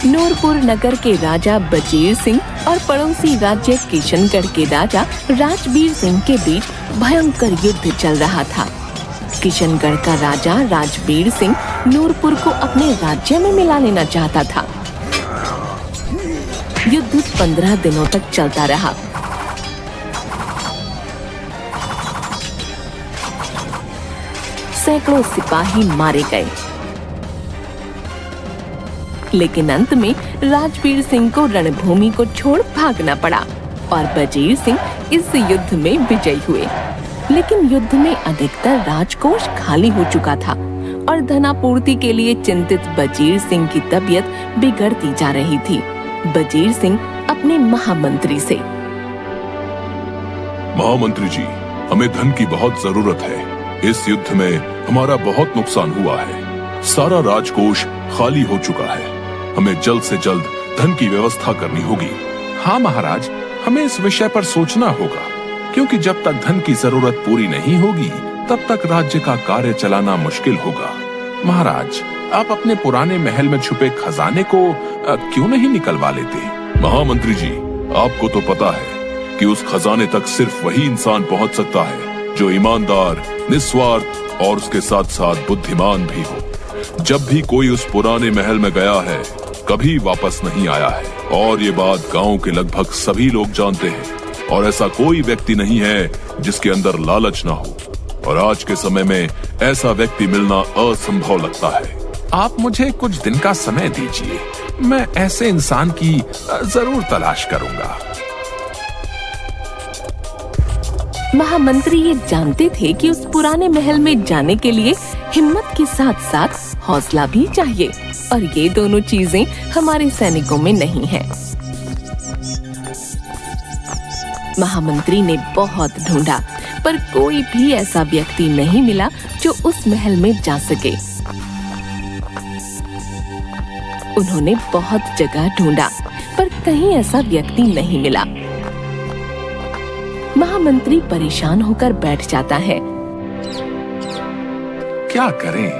नूरपुर नगर के राजा बजीर सिंह और पड़ोसी राज्य किशनगढ़ के राजा राजबीर सिंह के बीच भयंकर युद्ध चल रहा था। किशनगढ़ का राजा राजबीर सिंह नूरपुर को अपने राज्य में मिला लेना चाहता था। युद्ध 15 दिनों तक चलता रहा। सैकड़ों सिपाही मारे गए, लेकिन अंत में राजबीर सिंह को रणभूमि को छोड़ भागना पड़ा और बजीर सिंह इस युद्ध में विजयी हुए। लेकिन युद्ध में अधिकतर राजकोष खाली हो चुका था और धनापूर्ति के लिए चिंतित बजीर सिंह की तबीयत बिगड़ती जा रही थी। बजीर सिंह अपने महामंत्री से, महामंत्री जी, हमें धन की बहुत जरूरत है। इस युद्ध में हमारा बहुत नुकसान हुआ है। सारा राजकोष खाली हो चुका है। हमें जल्द से जल्द धन की व्यवस्था करनी होगी। हाँ महाराज, हमें इस विषय पर सोचना होगा, क्योंकि जब तक धन की जरूरत पूरी नहीं होगी तब तक राज्य का कार्य चलाना मुश्किल होगा। महाराज, आप अपने पुराने महल में छुपे खजाने को क्यों नहीं निकलवा लेते? महामंत्री जी, आपको तो पता है कि उस खजाने तक सिर्फ वही इंसान पहुंच सकता है जो ईमानदार, निस्वार्थ और उसके साथ साथ बुद्धिमान भी हो। जब भी कोई उस पुराने महल में गया है, कभी वापस नहीं आया है, और ये बात गांव के लगभग सभी लोग जानते हैं। और ऐसा कोई व्यक्ति नहीं है जिसके अंदर लालच ना हो, और आज के समय में ऐसा व्यक्ति मिलना असंभव लगता है। आप मुझे कुछ दिन का समय दीजिए, मैं ऐसे इंसान की जरूर तलाश करूंगा। महामंत्री ये जानते थे कि उस पुराने महल में जाने के लिए हिम्मत के साथ साथ हौसला भी चाहिए, और ये दोनों चीजें हमारे सैनिकों में नहीं है। महामंत्री ने बहुत ढूंढा, पर कोई भी ऐसा व्यक्ति नहीं मिला जो उस महल में जा सके। उन्होंने बहुत जगह ढूंढा, पर कहीं ऐसा व्यक्ति नहीं मिला। महामंत्री परेशान होकर बैठ जाता है। क्या करें?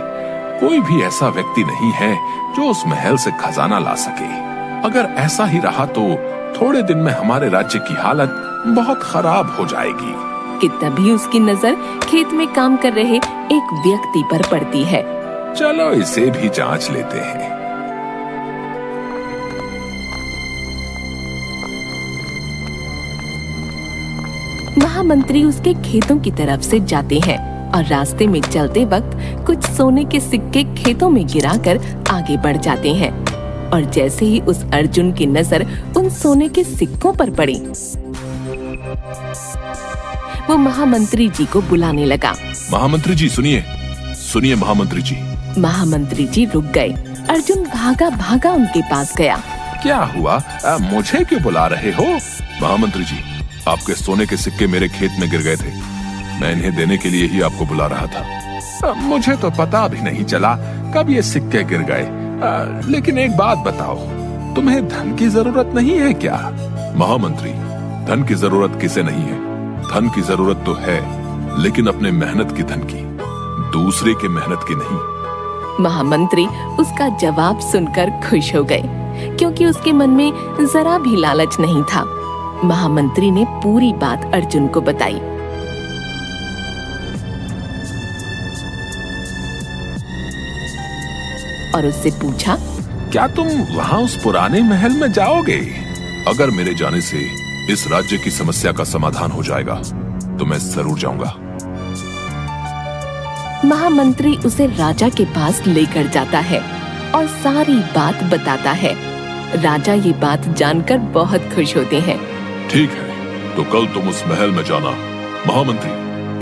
कोई भी ऐसा व्यक्ति नहीं है जो उस महल से खजाना ला सके। अगर ऐसा ही रहा तो थोड़े दिन में हमारे राज्य की हालत बहुत खराब हो जाएगी। कि तभी उसकी नजर खेत में काम कर रहे एक व्यक्ति पर पड़ती है। चलो इसे भी जांच लेते हैं। महामंत्री उसके खेतों की तरफ से जाते हैं और रास्ते में चलते वक्त कुछ सोने के सिक्के खेतों में गिराकर आगे बढ़ जाते हैं। और जैसे ही उस अर्जुन की नजर उन सोने के सिक्कों पर पड़ी, वो महामंत्री जी को बुलाने लगा। महामंत्री जी सुनिए, सुनिए महामंत्री जी। महामंत्री जी रुक गए। अर्जुन भागा भागा उनके पास गया। क्या हुआ? मुझे क्यों बुला रहे हो? महामंत्री जी, आपके सोने के सिक्के मेरे खेत में गिर गए थे। मैं इन्हें देने के लिए ही आपको बुला रहा था। मुझे तो पता भी नहीं चला कब ये सिक्के गिर गए। लेकिन एक बात बताओ, तुम्हें धन की जरूरत नहीं है क्या? महामंत्री, धन की जरूरत किसे नहीं है? धन की जरूरत तो है, लेकिन अपने मेहनत की धन की, दूसरे के मेहनत की नहीं। महामंत्री उसका जवाब सुनकर खुश हो गए, क्योंकि उसके मन में जरा भी लालच नहीं था। महामंत्री ने पूरी बात अर्जुन को बताई। और उससे पूछा, क्या तुम वहाँ उस पुराने महल में जाओगे? अगर मेरे जाने से इस राज्य की समस्या का समाधान हो जाएगा तो मैं जरूर जाऊंगा। महामंत्री उसे राजा के पास लेकर जाता है और सारी बात बताता है। राजा ये बात जानकर बहुत खुश होते हैं। ठीक है, तो कल तुम उस महल में जाना। महामंत्री,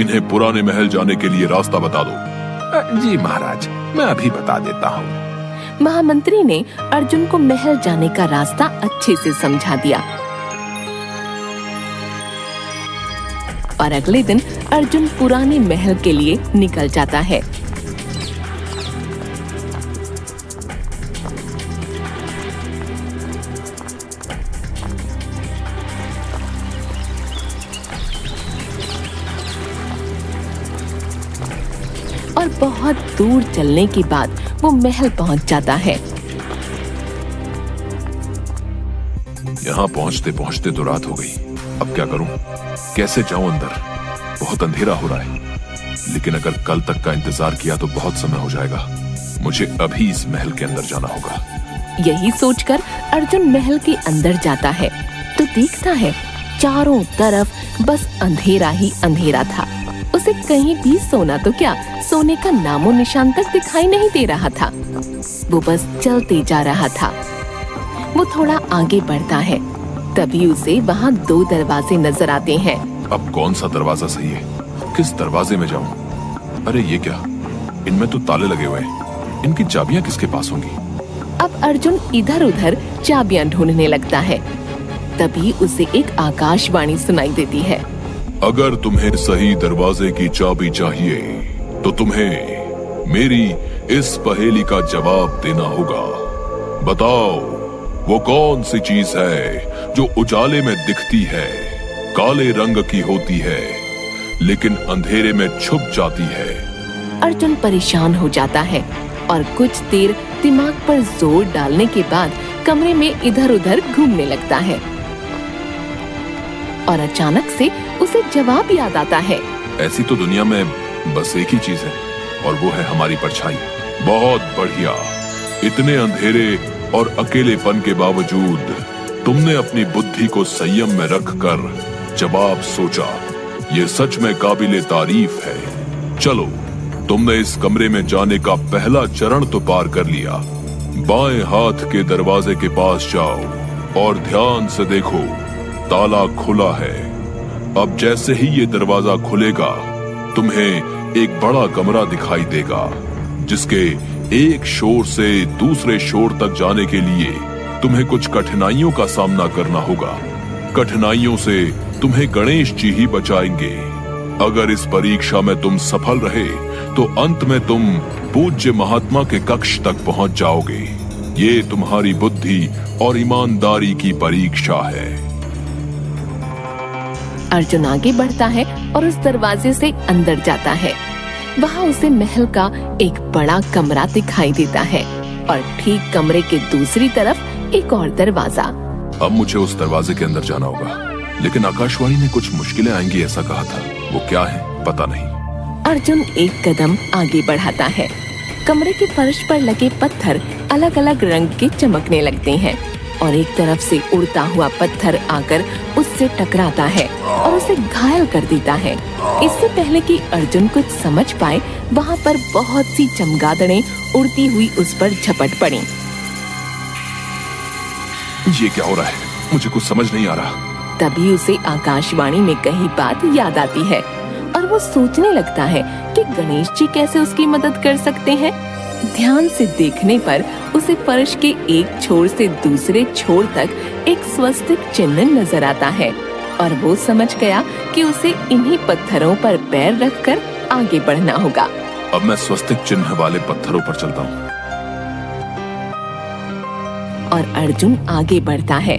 इन्हें पुराने महल जाने के लिए रास्ता बता दो। जी महाराज, मैं अभी बता देता हूँ। महामंत्री ने अर्जुन को महल जाने का रास्ता अच्छे से समझा दिया। और अगले दिन अर्जुन पुराने महल के लिए निकल जाता है। और बहुत दूर चलने के बाद वो महल पहुंच जाता है। यहाँ पहुंचते पहुंचते तो रात हो गई। अब क्या करूं? कैसे जाऊं अंदर? बहुत अंधेरा हो रहा है। लेकिन अगर कल तक का इंतजार किया तो बहुत समय हो जाएगा। मुझे अभी इस महल के अंदर जाना होगा। यही सोचकर अर्जुन महल के अंदर जाता है तो देखता है चारों तरफ बस अंधेरा ही अंधेरा था। उसे कहीं भी सोना तो क्या, सोने का नामो निशान तक दिखाई नहीं दे रहा था। वो बस चलते जा रहा था। वो थोड़ा आगे बढ़ता है, तभी उसे वहाँ 2 दरवाजे नजर आते हैं। अब कौन सा दरवाजा सही है? किस दरवाजे में जाऊं? अरे ये क्या, इनमें तो ताले लगे हुए हैं। इनकी चाबियां किसके पास होंगी? अब अर्जुन इधर उधर चाबियां ढूंढने लगता है। तभी उसे एक आकाशवाणी सुनाई देती है। अगर तुम्हें सही दरवाजे की चाबी चाहिए तो तुम्हें मेरी इस पहेली का जवाब देना होगा। बताओ, वो कौन सी चीज है जो उजाले में दिखती है, काले रंग की होती है, लेकिन अंधेरे में छुप जाती है? अर्जुन परेशान हो जाता है और कुछ देर दिमाग पर जोर डालने के बाद कमरे में इधर उधर घूमने लगता है और अचानक से उसे जवाब याद आता है। ऐसी तो दुनिया में बस एक ही चीज है और वो है हमारी परछाई। बहुत बढ़िया। इतने अंधेरे और अकेलेपन के बावजूद तुमने अपनी बुद्धि को संयम में रखकर जवाब सोचा। ये सच में काबिले तारीफ है। चलो, तुमने इस कमरे में जाने का पहला चरण तो पार कर लिया। बाएं हाथ के दरवाजे के पास जाओ और ध्यान से देखो, ताला खुला है। अब जैसे ही ये दरवाजा खुलेगा तुम्हें एक बड़ा कमरा दिखाई देगा, जिसके एक शोर से दूसरे शोर तक जाने के लिए तुम्हें कुछ कठिनाइयों का सामना करना होगा। कठिनाइयों से तुम्हें गणेश जी ही बचाएंगे। अगर इस परीक्षा में तुम सफल रहे तो अंत में तुम पूज्य महात्मा के कक्ष तक पहुंच जाओगे। ये तुम्हारी बुद्धि और ईमानदारी की परीक्षा है। अर्जुन आगे बढ़ता है और उस दरवाजे से अंदर जाता है। वहाँ उसे महल का एक बड़ा कमरा दिखाई देता है और ठीक कमरे के दूसरी तरफ एक और दरवाजा। अब मुझे उस दरवाजे के अंदर जाना होगा, लेकिन आकाशवाणी ने कुछ मुश्किलें आएंगी ऐसा कहा था। वो क्या है पता नहीं। अर्जुन एक कदम आगे बढ़ाता है। कमरे के फर्श पर लगे पत्थर अलग अलग रंग के चमकने लगते हैं और एक तरफ से उड़ता हुआ पत्थर आकर उससे टकराता है और उसे घायल कर देता है। इससे पहले कि अर्जुन कुछ समझ पाए, वहाँ पर बहुत सी चमगादड़ें उड़ती हुई उस पर झपट पड़ी। ये क्या हो रहा है? मुझे कुछ समझ नहीं आ रहा। तभी उसे आकाशवाणी में कही बात याद आती है और वो सोचने लगता है कि गणेश जी कैसे उसकी मदद कर सकते हैं। ध्यान से देखने पर उसे फर्श के एक छोर से दूसरे छोर तक एक स्वस्तिक चिन्ह नजर आता है और वो समझ गया कि उसे इन्हीं पत्थरों पर पैर रखकर आगे बढ़ना होगा। अब मैं स्वस्तिक चिन्ह वाले पत्थरों पर चलता हूँ। और अर्जुन आगे बढ़ता है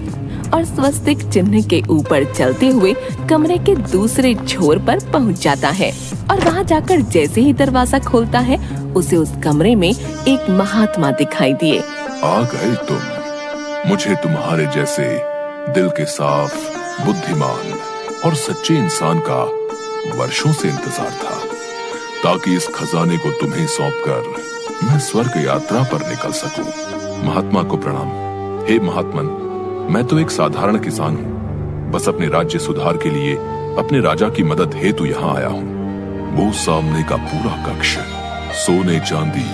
और स्वस्तिक चिन्ह के ऊपर चलते हुए कमरे के दूसरे छोर पर पहुंच जाता है और वहां जाकर जैसे ही दरवाजा खोलता है उसे उस कमरे में एक महात्मा दिखाई दिए। आ गए तुम। मुझे तुम्हारे जैसे दिल के साफ, बुद्धिमान और सच्चे इंसान का वर्षों से इंतजार था, ताकि इस खजाने को तुम्हें सौंपकर मैं स्वर्ग यात्रा पर निकल सकूं। महात्मा को प्रणाम। हे महात्मन, मैं तो एक साधारण किसान हूँ। बस अपने राज्य सुधार के लिए अपने राजा की मदद हेतु यहाँ आया हूँ। वो सामने का पूरा कक्ष सोने, चांदी,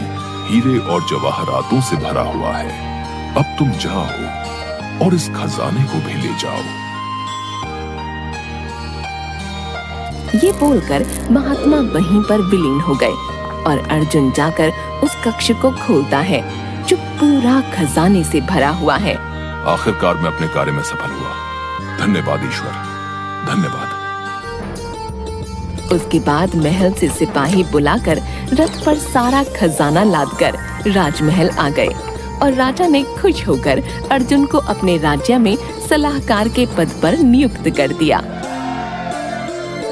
हीरे और जवाहरातों से भरा हुआ है। अब तुम जाओ और इस खजाने को भी ले जाओ। ये बोलकर महात्मा वहीं पर विलीन हो गए और अर्जुन जाकर उस कक्ष को खोलता है जो पूरा खजाने से भरा हुआ है। आखिरकार मैं अपने कार्य में सफल हुआ। धन्यवाद ईश्वर, धन्यवाद। उसके बाद महल से सिपाही बुलाकर रथ पर सारा खजाना लादकर राजमहल आ गए और राजा ने खुश होकर अर्जुन को अपने राज्य में सलाहकार के पद पर नियुक्त कर दिया।